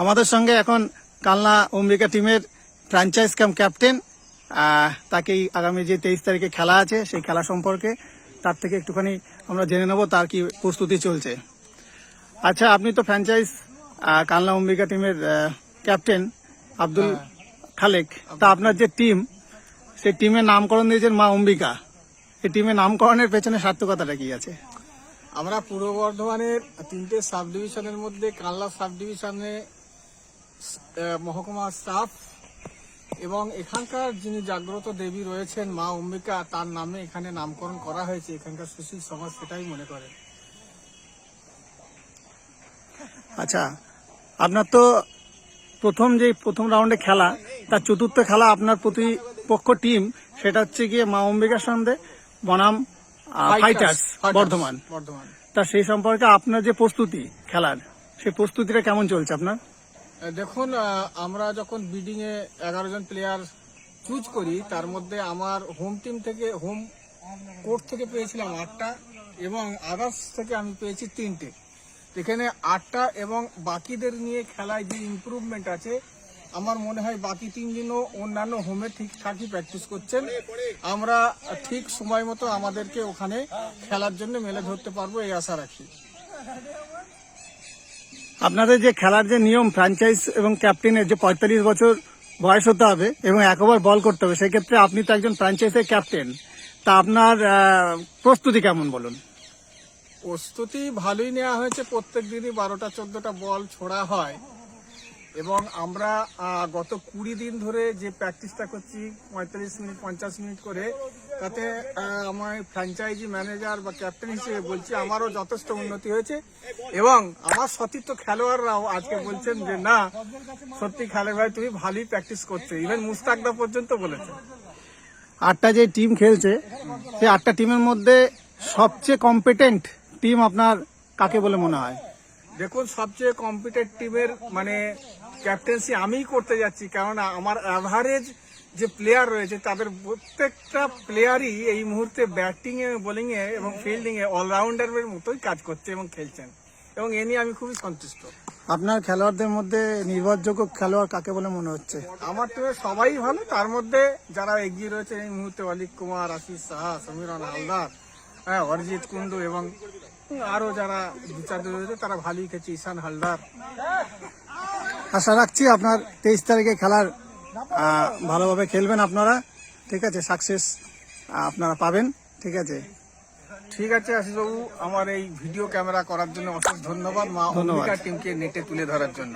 আমাদের সঙ্গে এখন কালনা অম্বিকা টিমের ফ্র্যাঞ্চাইজ কাম ক্যাপ্টেন, তাকেই আগামী যে 23 তারিখে খেলা আছে সেই খেলা সম্পর্কে তার থেকে একটুখানি আমরা জেনে নেব তার কি প্রস্তুতি চলছে। আচ্ছা, আপনি তো ফ্র্যাঞ্চাইজ কালনা অম্বিকা টিমের ক্যাপ্টেন আব্দুল খালেক, তা আপনার যে টিম, সেই টিমের নামকরণ দিয়েছেন মা অম্বিকা। এই টিমের নামকরণের পেছনে সার্থকতাটা কি আছে? আমরা পূর্ব বর্ধমানের 3টে সাব ডিভিশনের মধ্যে কালনা সাব ডিভিশনে মহকুমা স্টাফ এবং এখানকার যিনি জাগ্রত দেবী রয়েছেন মা অম্বিকা, তার নামে এখানে নামকরণ করা হয়েছে। এখানকার সুশীল সমাজ সেটাই মনে করে। আচ্ছা, আপনার তো প্রথম রাউন্ডে খেলা, তার চতুর্থ খেলা আপনার প্রতিপক্ষ টিম সেটা হচ্ছে গিয়ে মা অম্বিকার সঙ্গে বনাম ফাইটার্স বর্ধমান। তা সেই সম্পর্কে আপনার যে প্রস্তুতি খেলার, সেই প্রস্তুতিটা কেমন চলছে আপনার? দেখুন, আমরা যখন বিডিং এ 11 জন প্লেয়ার চুজ করি, তার মধ্যে আমার হোম টিম থেকে হোম কোর্ট থেকে পেয়েছিলাম 8টা এবং আদার্স থেকে আমি পেয়েছি 3টে। এখানে 8টা এবং বাকিদের নিয়ে খেলায় যে ইমপ্রুভমেন্ট আছে, আমার মনে হয় বাকি 3 দিনও অন্যান্য হোমে ঠিকঠাকই প্র্যাকটিস করছেন। আমরা ঠিক সময় মতো আমাদেরকে ওখানে খেলার জন্য মেলে ধরতে পারবো এই আশা রাখি। আপনাদের যে খেলার যে নিয়ম, ফ্র্যাঞ্চাইজ এবং ক্যাপ্টেনের যে 45 বছর বয়স হতে হবে এবং 1 ওভার বল করতে হবে, সেক্ষেত্রে আপনি তো একজন ফ্র্যাঞ্চাইজের ক্যাপ্টেন, তা আপনার প্রস্তুতি কেমন বলুন? প্রস্তুতি ভালোই নেওয়া হয়েছে। প্রত্যেক দিনই 12টা 14টা বল ছোড়া হয় এবং আমরা গত 20 দিন ধরে যে প্র্যাকটিসটা করছি 45 মিনিট 50 মিনিট করে, তাতে আমার ফ্র্যাঞ্চাইজি ম্যানেজার বা ক্যাপ্টেন হিসেবে বলছি আমারও যথেষ্ট উন্নতি হয়েছে এবং আমার সতীর্থ খেলোয়াড়রাও আজকে বলছেন যে না, সত্যি খালেক ভাই তুমি ভালোই প্র্যাকটিস করছো। ইভেন মুস্তাকদা পর্যন্ত বলেছে। 8টা যে টিম খেলছে, সেই 8টা টিমের মধ্যে সবচেয়ে কম্পিটেন্ট টিম আপনার কাকে বলে মনে হয়? দেখুন, সবচেয়ে কম্পিটেন্ট টিমের মানে ক্যাপ্টেন্সি আমিই করতে যাচ্ছি, কারণ আমার অ্যাভারেজ যে প্লেয়ার রয়েছে তাদের প্রত্যেকটা প্লেয়ারই এই মুহূর্তে ব্যাটিং এ, বোলিং এ এবং ফিল্ডিং এ অলরাউন্ডারের মতোই কাজ করছে এবং খেলছেন, এবং এ নিয়ে আমি খুবই সন্তুষ্ট। আপনার খেলোয়াড়দের মধ্যে নির্ভরযোগ্য খেলোয়াড় কাকে বলে মনে হচ্ছে? আমার টিমে সবাই ভালো, তার মধ্যে যারা এগিয়ে রয়েছে এই মুহূর্তে অলিক কুমার, আশিস সাহা, সমীরন হালদার, অরিজিৎ কুন্ডু এবং আরো যারা 2-4 রয়েছে তারা ভালোই খেলছে, ঈশান হালদার। আশা রাখছি আপনার 23 তারিখে খেলার ভালোভাবে খেলবেন আপনারা, ঠিক আছে, সাকসেস আপনারা পাবেন, ঠিক আছে। ঠিক আছে আশিসবাবু, আমার এই ভিডিও ক্যামেরা করার জন্য অশেষ ধন্যবাদ, মা অম্বিকা টিমকে নেটে তুলে ধরার জন্য।